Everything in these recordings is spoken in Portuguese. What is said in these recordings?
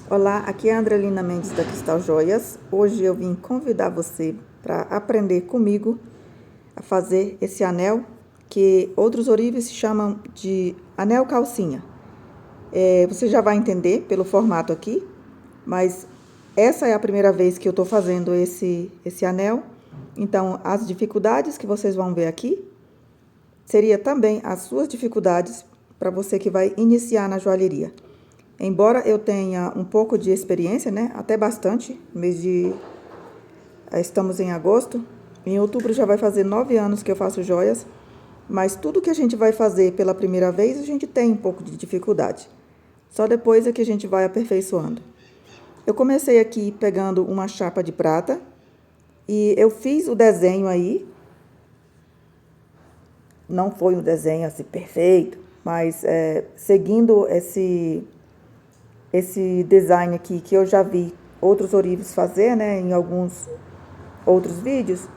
Olá, aqui é a Andrelina Mendes da Cristal Joias. Hoje eu vim convidar você para aprender comigo a fazer esse anel que outros ourives chamam de anel calcinha. Você já vai entender pelo formato aqui, mas essa é a primeira vez que eu estou fazendo esse anel. Então, as dificuldades que vocês vão ver aqui seria também as suas dificuldades para você que vai iniciar na joalheria. Embora eu tenha um pouco de experiência, né? Até bastante, estamos em agosto. Em outubro já vai fazer 9 anos que eu faço joias. Mas tudo que a gente vai fazer pela primeira vez, a gente tem um pouco de dificuldade. Só depois é que a gente vai aperfeiçoando. Eu comecei aqui pegando uma chapa de prata. E eu fiz o desenho aí. Não foi um desenho assim perfeito, mas seguindo esse design aqui que eu já vi outros ourives fazer, né, em alguns outros vídeos.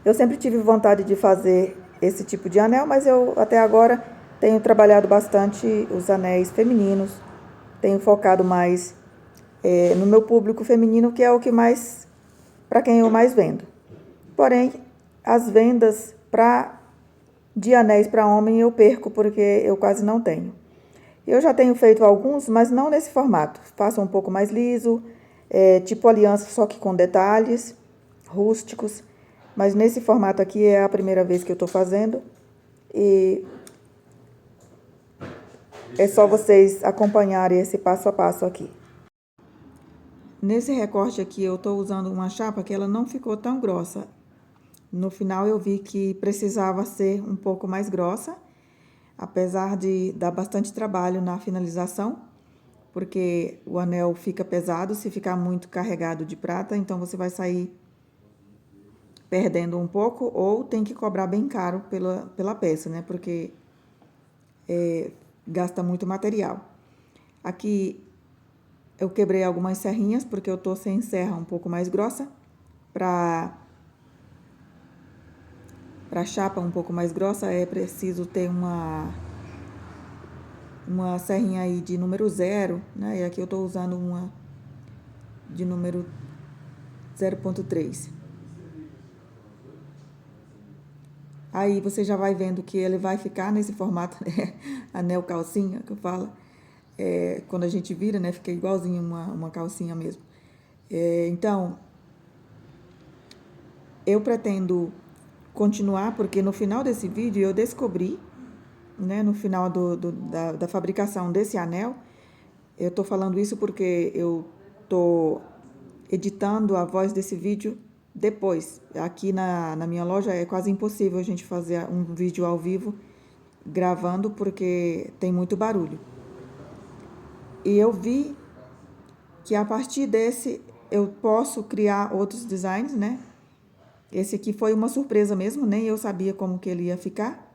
Eu sempre tive vontade de fazer esse tipo de anel, mas eu até agora tenho trabalhado bastante os anéis femininos, tenho focado mais no meu público feminino, que é o que mais, para quem eu mais vendo. Porém, as vendas de anéis para homem eu perco, porque eu quase não tenho. Eu já tenho feito alguns, mas não nesse formato. Faço um pouco mais liso, tipo aliança, só que com detalhes rústicos. Mas nesse formato aqui é a primeira vez que eu estou fazendo. E é só vocês acompanharem esse passo a passo aqui. Nesse recorte aqui eu estou usando uma chapa que ela não ficou tão grossa. No final eu vi que precisava ser um pouco mais grossa, apesar de dar bastante trabalho na finalização, porque o anel fica pesado se ficar muito carregado de prata, então você vai sair perdendo um pouco ou tem que cobrar bem caro pela peça, né? Porque gasta muito material. Aqui eu quebrei algumas serrinhas, porque eu tô sem serra um pouco mais grossa, para chapa um pouco mais grossa é preciso ter uma serrinha aí de número 0, né? E aqui eu tô usando uma de número 0,3. Aí você já vai vendo que ele vai ficar nesse formato, né? Anel calcinha, que eu falo. Quando a gente vira, né? Fica igualzinho uma calcinha mesmo. Então, eu pretendo continuar, porque no final desse vídeo eu descobri, né? No final da fabricação desse anel, eu tô falando isso porque eu tô editando a voz desse vídeo depois. Aqui na minha loja é quase impossível a gente fazer um vídeo ao vivo gravando, porque tem muito barulho. E eu vi que a partir desse eu posso criar outros designs, né? Esse aqui foi uma surpresa mesmo, nem eu sabia como que ele ia ficar.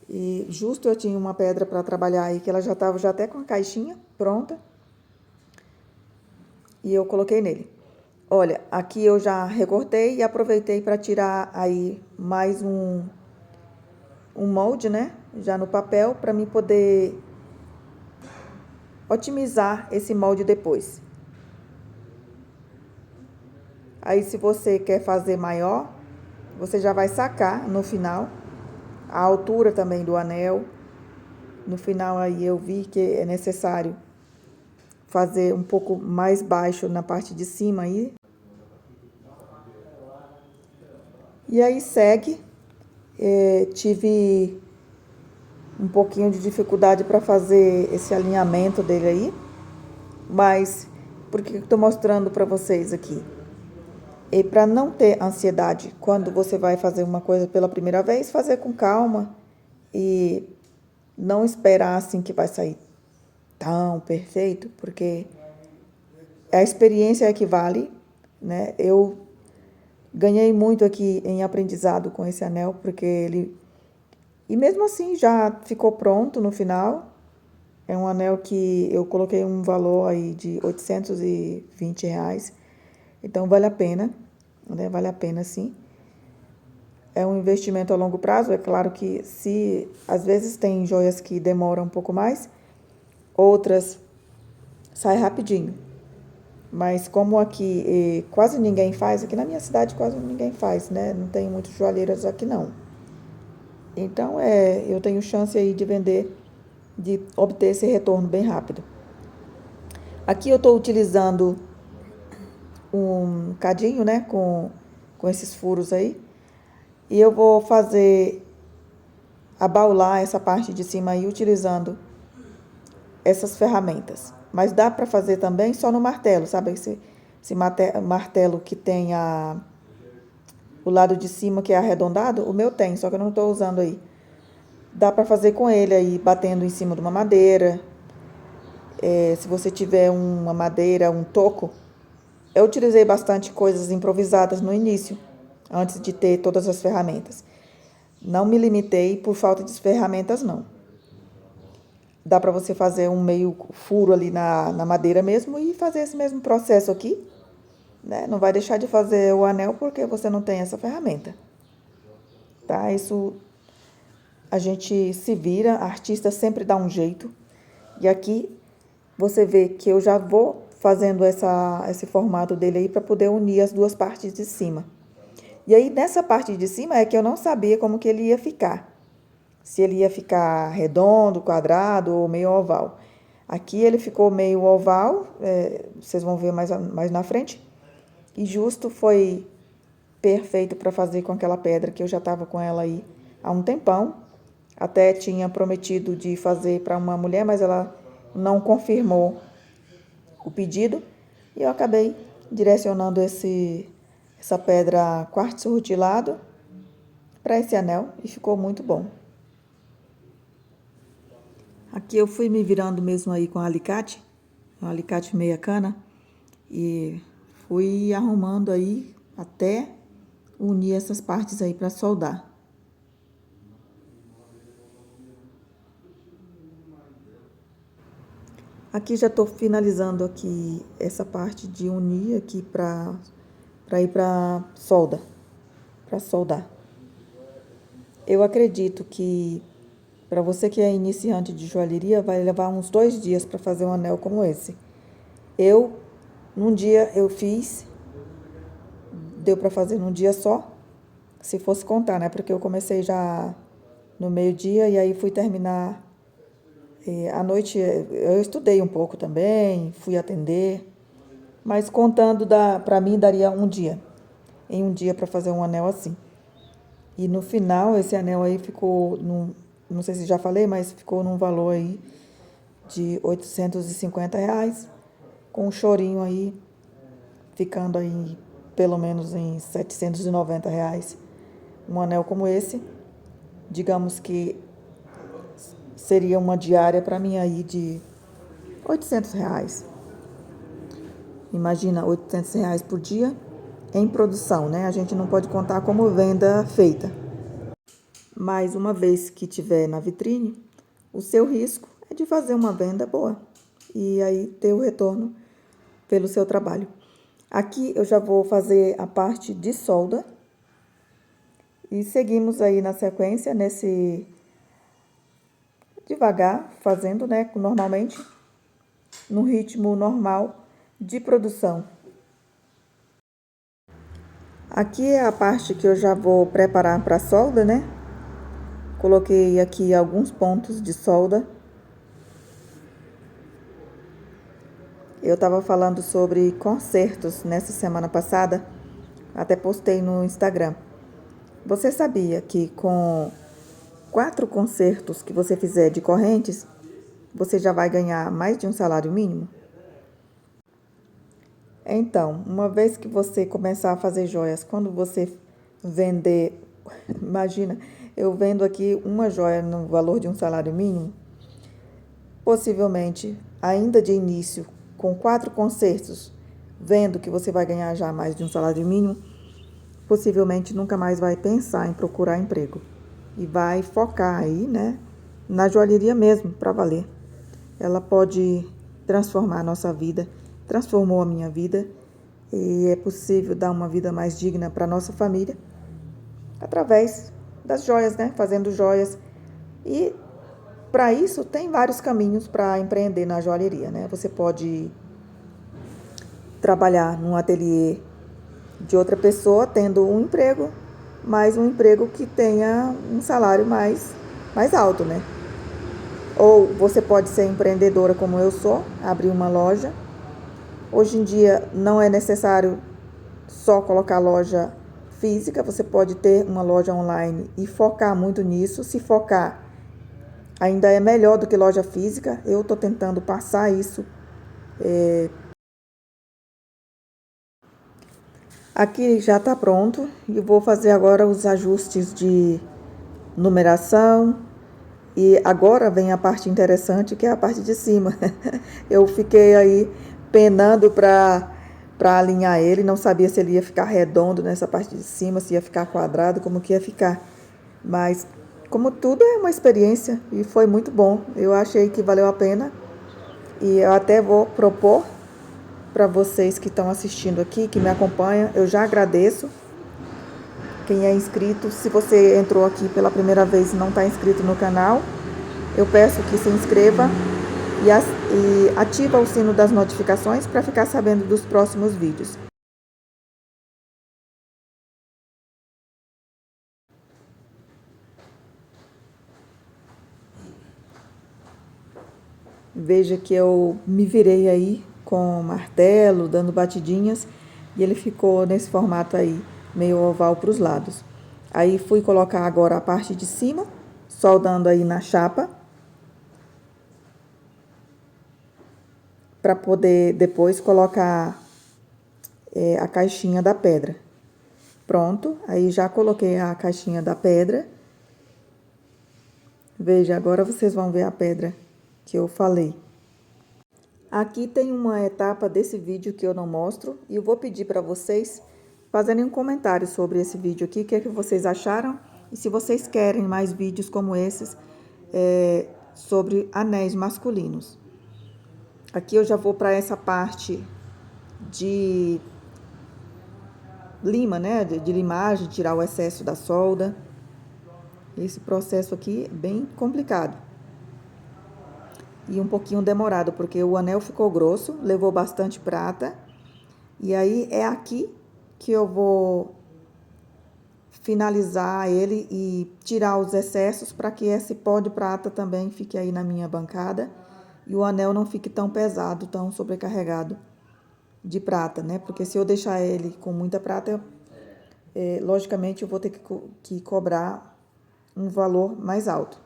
E justo eu tinha uma pedra para trabalhar aí, que ela já estava até com a caixinha pronta. E eu coloquei nele. Olha, aqui eu já recortei e aproveitei para tirar aí mais um molde, né? Já no papel, para mim poder otimizar esse molde depois. Aí, se você quer fazer maior, você já vai sacar no final a altura também do anel. No final aí eu vi que é necessário fazer um pouco mais baixo na parte de cima aí. E aí segue. Tive um pouquinho de dificuldade para fazer esse alinhamento dele aí. Mas por que eu estou mostrando para vocês aqui? E para não ter ansiedade quando você vai fazer uma coisa pela primeira vez, fazer com calma e não esperar assim que vai sair tão perfeito, porque a experiência é que vale, né? Eu ganhei muito aqui em aprendizado com esse anel, porque ele... E mesmo assim já ficou pronto no final. É um anel que eu coloquei um valor aí de R$820. Então vale a pena, né? Vale a pena sim. É um investimento a longo prazo. É claro que às vezes tem joias que demoram um pouco mais, outras sai rapidinho. Mas como aqui quase ninguém faz, aqui na minha cidade quase ninguém faz, né? Não tem muitas joalheiras aqui não. Então eu tenho chance aí de vender, de obter esse retorno bem rápido. Aqui eu estou utilizando um cadinho, né? Com esses furos aí. E eu vou fazer abaular essa parte de cima aí utilizando essas ferramentas. Mas dá para fazer também só no martelo, sabe? Esse martelo que tem o lado de cima que é arredondado, o meu tem, só que eu não estou usando aí. Dá para fazer com ele aí, batendo em cima de uma madeira. Se você tiver uma madeira, um toco. Eu utilizei bastante coisas improvisadas no início, antes de ter todas as ferramentas. Não me limitei por falta de ferramentas, não. Dá para você fazer um meio furo ali na madeira mesmo e fazer esse mesmo processo aqui, né? Não vai deixar de fazer o anel porque você não tem essa ferramenta, tá? Isso a gente se vira, a artista sempre dá um jeito. E aqui você vê que eu já vou fazendo esse formato dele aí para poder unir as duas partes de cima. E aí nessa parte de cima é que eu não sabia como que ele ia ficar. Se ele ia ficar redondo, quadrado ou meio oval. Aqui ele ficou meio oval, vocês vão ver mais na frente. E justo foi perfeito para fazer com aquela pedra que eu já estava com ela aí há um tempão. Até tinha prometido de fazer para uma mulher, mas ela não confirmou o pedido. E eu acabei direcionando essa pedra quartzo rutilado para esse anel e ficou muito bom. Aqui eu fui me virando mesmo aí com um alicate meia cana, e fui arrumando aí até unir essas partes aí para soldar. Aqui já estou finalizando aqui essa parte de unir aqui para ir para soldar. Eu acredito que para você que é iniciante de joalheria, vai levar uns 2 dias para fazer um anel como esse. Num dia eu fiz, deu para fazer num dia só, se fosse contar, né? Porque eu comecei já no meio-dia e aí fui terminar à noite. Eu estudei um pouco também, fui atender, mas contando para mim daria um dia, em um dia para fazer um anel assim. E no final esse anel aí ficou não sei se já falei, mas ficou num valor aí de R$ 850, com um chorinho aí, ficando aí pelo menos em R$ 790. Um anel como esse, digamos que seria uma diária para mim aí de R$ 800. Imagina, R$ 800 por dia em produção, né? A gente não pode contar como venda feita. Mas uma vez que tiver na vitrine, o seu risco é de fazer uma venda boa e aí ter o retorno pelo seu trabalho. Aqui eu já vou fazer a parte de solda e seguimos aí na sequência devagar, fazendo, né, normalmente, no ritmo normal de produção. Aqui é a parte que eu já vou preparar para a solda, né? Coloquei aqui alguns pontos de solda. Eu estava falando sobre concertos nessa semana passada, até postei no Instagram. Você sabia que com 4 concertos que você fizer de correntes, você já vai ganhar mais de um salário mínimo? Então, uma vez que você começar a fazer joias, quando você vender, imagina, eu vendo aqui uma joia no valor de um salário mínimo, possivelmente, ainda de início, com 4 concertos, vendo que você vai ganhar já mais de um salário mínimo, possivelmente nunca mais vai pensar em procurar emprego. E vai focar aí, né, na joalheria mesmo, para valer. Ela pode transformar a nossa vida, transformou a minha vida, e é possível dar uma vida mais digna para a nossa família através das joias, né? Fazendo joias. E para isso, tem vários caminhos para empreender na joalheria, né? Você pode trabalhar num ateliê de outra pessoa, tendo um emprego, mas um emprego que tenha um salário mais alto, né? Ou você pode ser empreendedora como eu sou, abrir uma loja. Hoje em dia não é necessário só colocar loja física, você pode ter uma loja online e focar muito nisso. Se focar, ainda é melhor do que loja física. Eu estou tentando passar isso. Aqui já está pronto e vou fazer agora os ajustes de numeração. E agora vem a parte interessante, que é a parte de cima. Eu fiquei aí penando para alinhar ele, não sabia se ele ia ficar redondo nessa parte de cima, se ia ficar quadrado, como que ia ficar. Mas, como tudo, é uma experiência e foi muito bom. Eu achei que valeu a pena e eu até vou propor para vocês que estão assistindo aqui, que me acompanham, eu já agradeço. Quem é inscrito, se você entrou aqui pela primeira vez e não está inscrito no canal, eu peço que se inscreva e ativa o sino das notificações para ficar sabendo dos próximos vídeos. Veja que eu me virei aí com o martelo, dando batidinhas, e ele ficou nesse formato aí, meio oval para os lados. Aí fui colocar agora a parte de cima, soldando aí na chapa, para poder depois colocar a caixinha da pedra. Pronto, aí já coloquei a caixinha da pedra. Veja, agora vocês vão ver a pedra que eu falei. Aqui tem uma etapa desse vídeo que eu não mostro e eu vou pedir para vocês fazerem um comentário sobre esse vídeo aqui, o que é que vocês acharam e se vocês querem mais vídeos como esses sobre anéis masculinos. Aqui eu já vou para essa parte de lima, né, de limagem, tirar o excesso da solda. Esse processo aqui é bem complicado e um pouquinho demorado, porque o anel ficou grosso, levou bastante prata. E aí é aqui que eu vou finalizar ele e tirar os excessos para que esse pó de prata também fique aí na minha bancada e o anel não fique tão pesado, tão sobrecarregado de prata, né? Porque se eu deixar ele com muita prata, logicamente eu vou ter que cobrar um valor mais alto.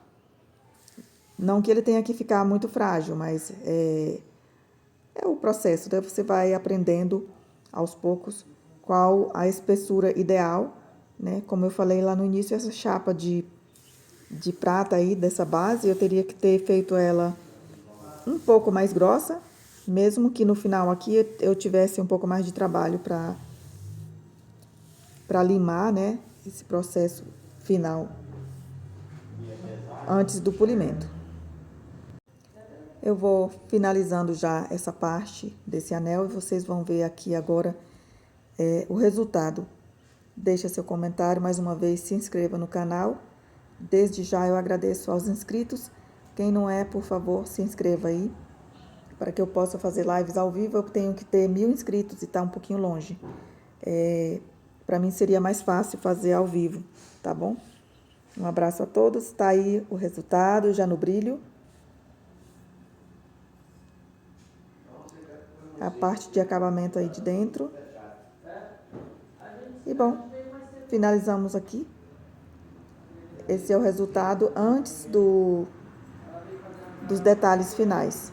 Não que ele tenha que ficar muito frágil, mas é o processo, né? Você vai aprendendo aos poucos qual a espessura ideal, né? Como eu falei lá no início, essa chapa de prata aí, dessa base, eu teria que ter feito ela um pouco mais grossa, mesmo que no final aqui eu tivesse um pouco mais de trabalho para limar, né? Esse processo final, antes do polimento. Eu vou finalizando já essa parte desse anel e vocês vão ver aqui agora o resultado. Deixa seu comentário, mais uma vez se inscreva no canal. Desde já eu agradeço aos inscritos. Quem não é, por favor, se inscreva aí. Para que eu possa fazer lives ao vivo, eu tenho que ter 1000 inscritos e tá um pouquinho longe. Para mim seria mais fácil fazer ao vivo, tá bom? Um abraço a todos. Tá aí o resultado, já no brilho. A parte de acabamento aí de dentro. E bom, finalizamos aqui. Esse é o resultado antes dos detalhes finais.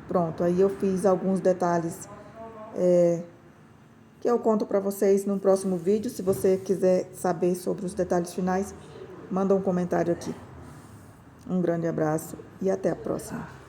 Pronto, aí eu fiz alguns detalhes que eu conto para vocês no próximo vídeo. Se você quiser saber sobre os detalhes finais, manda um comentário aqui. Um grande abraço e até a próxima.